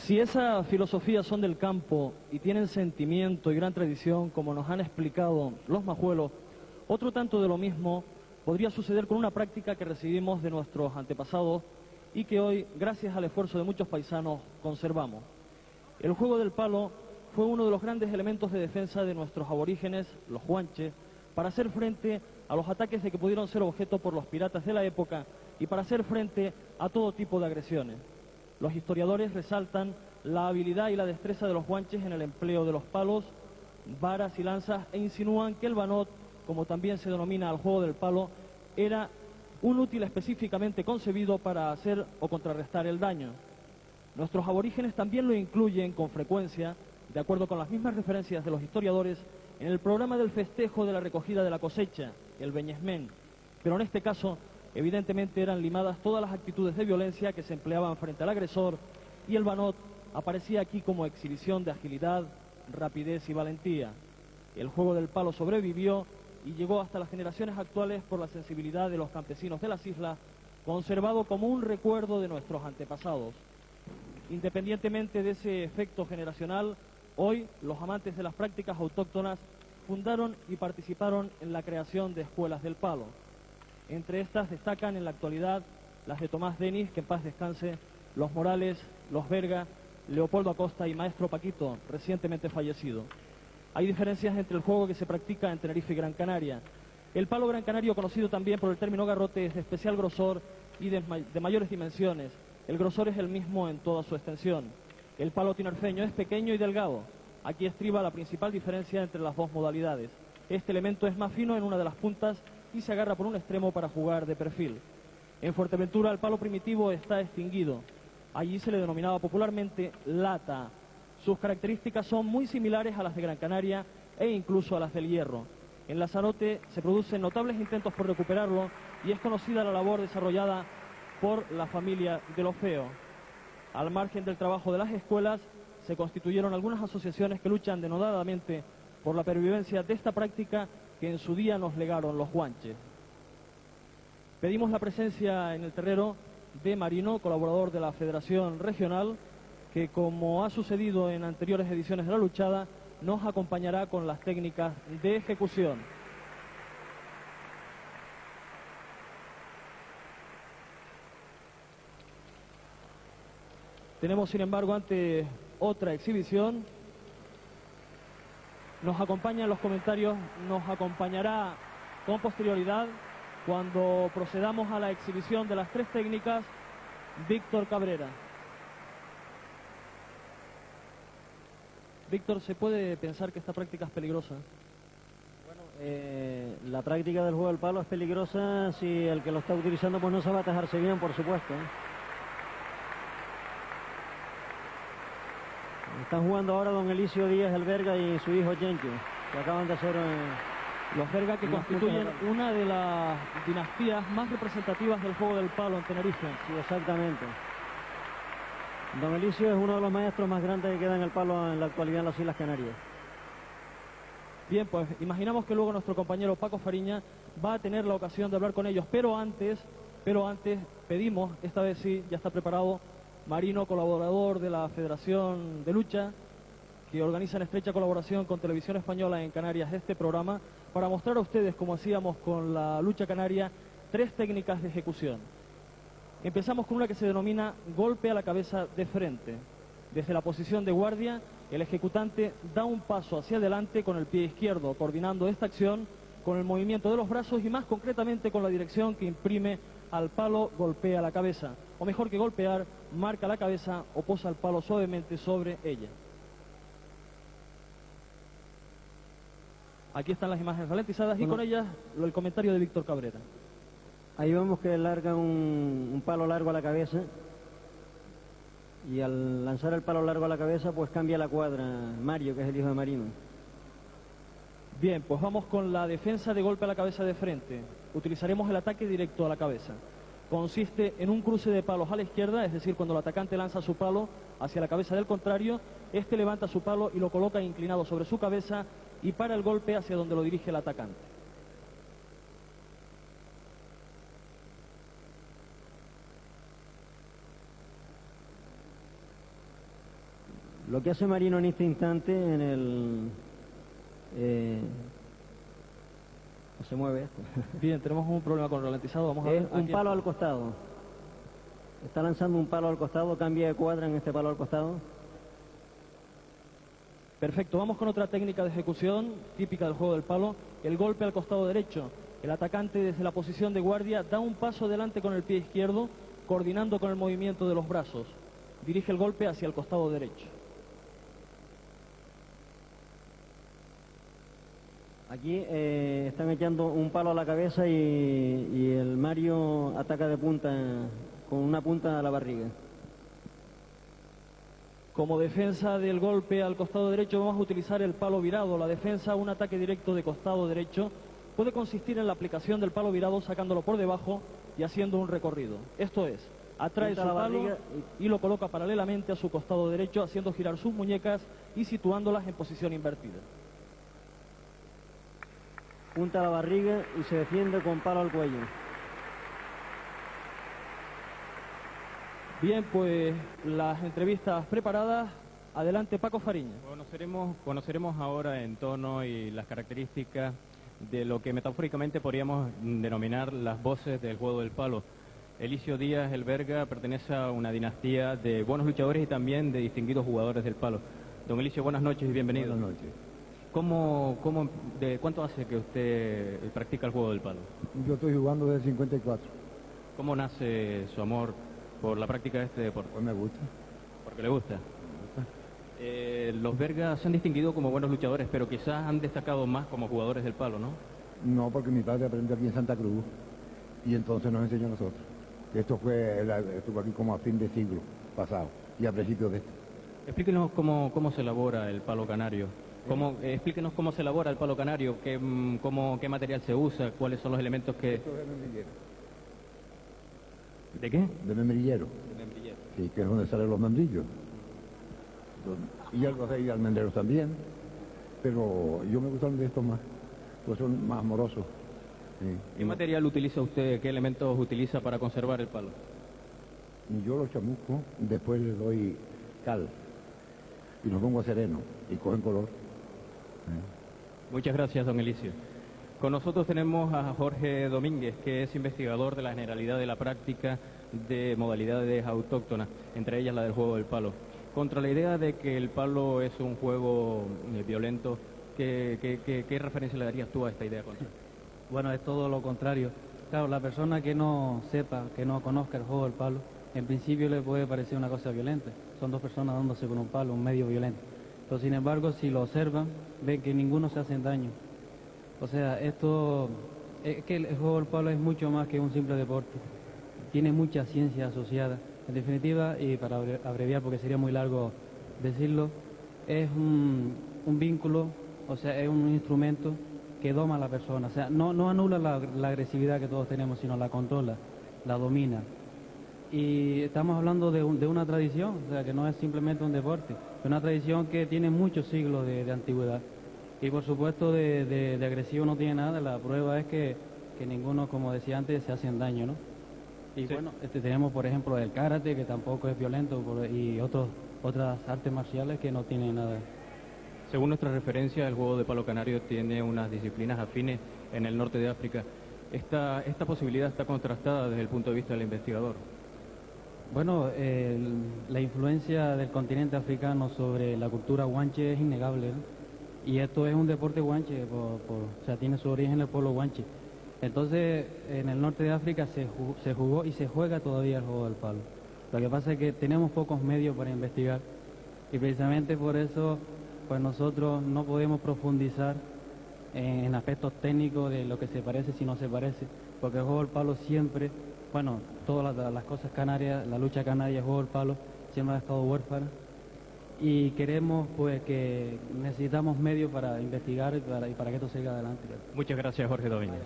Si esa filosofía son del campo y tienen sentimiento y gran tradición, como nos han explicado los majuelos, otro tanto de lo mismo podría suceder con una práctica que recibimos de nuestros antepasados y que hoy, gracias al esfuerzo de muchos paisanos, conservamos. El juego del palo fue uno de los grandes elementos de defensa de nuestros aborígenes, los huanches, para hacer frente a los ataques de que pudieron ser objeto por los piratas de la época y para hacer frente a todo tipo de agresiones. Los historiadores resaltan la habilidad y la destreza de los huanches en el empleo de los palos, varas y lanzas e insinúan que el banot, como también se denomina al juego del palo, era un útil específicamente concebido para hacer o contrarrestar el daño. Nuestros aborígenes también lo incluyen con frecuencia, de acuerdo con las mismas referencias de los historiadores, en el programa del festejo de la recogida de la cosecha, el beñesmén, pero en este caso evidentemente eran limadas todas las actitudes de violencia que se empleaban frente al agresor y el banot aparecía aquí como exhibición de agilidad, rapidez y valentía. El juego del palo sobrevivió y llegó hasta las generaciones actuales por la sensibilidad de los campesinos de las islas, conservado como un recuerdo de nuestros antepasados. Independientemente de ese efecto generacional, hoy los amantes de las prácticas autóctonas fundaron y participaron en la creación de escuelas del palo. Entre estas destacan en la actualidad las de Tomás Denis, que en paz descanse, los Morales, los Verga, Leopoldo Acosta y Maestro Paquito, recientemente fallecido. Hay diferencias entre el juego que se practica en Tenerife y Gran Canaria. El palo gran canario, conocido también por el término garrote, es de especial grosor y de mayores dimensiones. El grosor es el mismo en toda su extensión. El palo tinerfeño es pequeño y delgado. Aquí estriba la principal diferencia entre las dos modalidades. Este elemento es más fino en una de las puntas y se agarra por un extremo para jugar de perfil. En Fuerteventura el palo primitivo está extinguido. Allí se le denominaba popularmente lata. Sus características son muy similares a las de Gran Canaria e incluso a las del hierro. En Lanzarote se producen notables intentos por recuperarlo y es conocida la labor desarrollada por la familia de los Feo. Al margen del trabajo de las escuelas, se constituyeron algunas asociaciones que luchan denodadamente por la pervivencia de esta práctica que en su día nos legaron los huanches. Pedimos la presencia en el terreno de Marino, colaborador de la Federación Regional, que, como ha sucedido en anteriores ediciones de la luchada, nos acompañará con las técnicas de ejecución. Tenemos, sin embargo, ante otra exhibición. Nos acompaña en los comentarios, nos acompañará con posterioridad cuando procedamos a la exhibición de las tres técnicas, Víctor Cabrera. Víctor, ¿se puede pensar que esta práctica es peligrosa? La práctica del juego del palo es peligrosa si el que lo está utilizando pues no sabe atajarse bien, por supuesto. Están jugando ahora don Elicio Díaz, el Verga, y su hijo Yenque, que acaban de hacer... los Verga, que constituyen una de las dinastías más representativas del juego del palo en Tenerife. Sí, exactamente. Don Elicio es uno de los maestros más grandes que queda en el palo en la actualidad en las Islas Canarias. Bien, pues imaginamos que luego nuestro compañero Paco Fariña va a tener la ocasión de hablar con ellos, pero antes pedimos, esta vez sí, ya está preparado, Marino, colaborador de la Federación de Lucha, que organiza en estrecha colaboración con Televisión Española en Canarias este programa, para mostrar a ustedes, como hacíamos con la lucha canaria, tres técnicas de ejecución. Empezamos con una que se denomina golpe a la cabeza de frente. Desde la posición de guardia, el ejecutante da un paso hacia adelante con el pie izquierdo, coordinando esta acción con el movimiento de los brazos y más concretamente con la dirección que imprime al palo, golpea la cabeza. O mejor que golpear, marca la cabeza o posa el palo suavemente sobre ella. Aquí están las imágenes ralentizadas y con ellas el comentario de Víctor Cabrera. Ahí vemos que larga un palo largo a la cabeza y al lanzar el palo largo a la cabeza pues cambia la cuadra Mario, que es el hijo de Marino. Bien, pues vamos con la defensa de golpe a la cabeza de frente. Utilizaremos el ataque directo a la cabeza. Consiste en un cruce de palos a la izquierda, es decir, cuando el atacante lanza su palo hacia la cabeza del contrario, este levanta su palo y lo coloca inclinado sobre su cabeza y para el golpe hacia donde lo dirige el atacante. Lo que hace Marino en este instante en el... no se mueve esto. Bien, tenemos un problema con el ralentizado, vamos a ver. Un Aquí palo está. al costado. Está lanzando un palo al costado, cambia de cuadra en este palo al costado. Perfecto, vamos con otra técnica de ejecución típica del juego del palo, el golpe al costado derecho. El atacante desde la posición de guardia da un paso adelante con el pie izquierdo, coordinando con el movimiento de los brazos. Dirige el golpe hacia el costado derecho. Aquí están echando un palo a la cabeza y el Mario ataca de punta, con una punta a la barriga. Como defensa del golpe al costado derecho vamos a utilizar el palo virado. La defensa, un ataque directo de costado derecho, puede consistir en la aplicación del palo virado sacándolo por debajo y haciendo un recorrido. Esto es, atrae su palo y lo coloca paralelamente a su costado derecho, haciendo girar sus muñecas y situándolas en posición invertida. Punta a la barriga y se defiende con palo al cuello. Bien, pues las entrevistas preparadas. Adelante, Paco Fariña. Conoceremos ahora en tono y las características de lo que metafóricamente podríamos denominar las voces del juego del palo. Elicio Díaz, el Verga, pertenece a una dinastía de buenos luchadores y también de distinguidos jugadores del palo. Don Elicio, buenas noches y bienvenido. Buenas noches. ¿De cuánto hace que usted practica el juego del palo? Yo estoy jugando desde el 54. ¿Cómo nace su amor por la práctica de este deporte? Pues me gusta. Porque le gusta. Los Vergas se han distinguido como buenos luchadores, pero quizás han destacado más como jugadores del palo, ¿no? No, porque mi padre aprendió aquí en Santa Cruz y entonces nos enseñó a nosotros. Estuvo aquí como a fin de siglo pasado y a principios de este. Explíquenos cómo se elabora el palo canario. Explíquenos cómo se elabora el palo canario, qué material se usa, cuáles son los elementos que... Esto es de membrillero. ¿De qué? De membrillero. De membrillero. Sí, que es donde salen los membrillos. Y algo de almendreros también, pero yo me gustan de estos más, pues son más amorosos. Sí. ¿Qué material utiliza usted, qué elementos utiliza para conservar el palo? Y yo los chamusco, después le doy cal y los pongo a sereno y cogen color. Muchas gracias, don Elicio. Con nosotros tenemos a Jorge Domínguez, que es investigador de la generalidad de la práctica de modalidades autóctonas, entre ellas la del juego del palo. Contra la idea de que el palo es un juego violento, ¿qué referencia le darías tú a esta idea? Bueno, es todo lo contrario. Claro, la persona que no sepa, que no conozca el juego del palo, en principio le puede parecer una cosa violenta. Son dos personas dándose con un palo, un medio violento. Pero sin embargo, si lo observan, ven que ninguno se hacen daño. O sea, es que el juego del palo es mucho más que un simple deporte. Tiene mucha ciencia asociada. En definitiva, y para abreviar porque sería muy largo decirlo, es un vínculo, o sea, es un instrumento que doma a la persona. O sea, no anula la agresividad que todos tenemos, sino la controla, la domina. Y estamos hablando de una tradición, o sea, que no es simplemente un deporte, es una tradición que tiene muchos siglos de antigüedad. Y por supuesto de agresivo no tiene nada, la prueba es que ninguno, como decía antes, se hacen daño, ¿no? Y Sí. bueno, tenemos por ejemplo el karate, que tampoco es violento, y otras artes marciales que no tienen nada. Según nuestra referencia, el juego de palo canario tiene unas disciplinas afines en el norte de África. Esta posibilidad está contrastada desde el punto de vista del investigador. Bueno, la influencia del continente africano sobre la cultura guanche es innegable, ¿no? Y esto es un deporte guanche, o sea, tiene su origen en el pueblo guanche. Entonces, en el norte de África se jugó y se juega todavía el juego del palo. Lo que pasa es que tenemos pocos medios para investigar y precisamente por eso pues nosotros no podemos profundizar en aspectos técnicos de lo que se parece si no se parece, porque el juego del palo siempre, bueno, todas las cosas canarias, la lucha canaria, el juego del palo, siempre ha estado huérfana y queremos pues que necesitamos medios para investigar y para que esto siga adelante. Muchas gracias, Jorge Domínguez.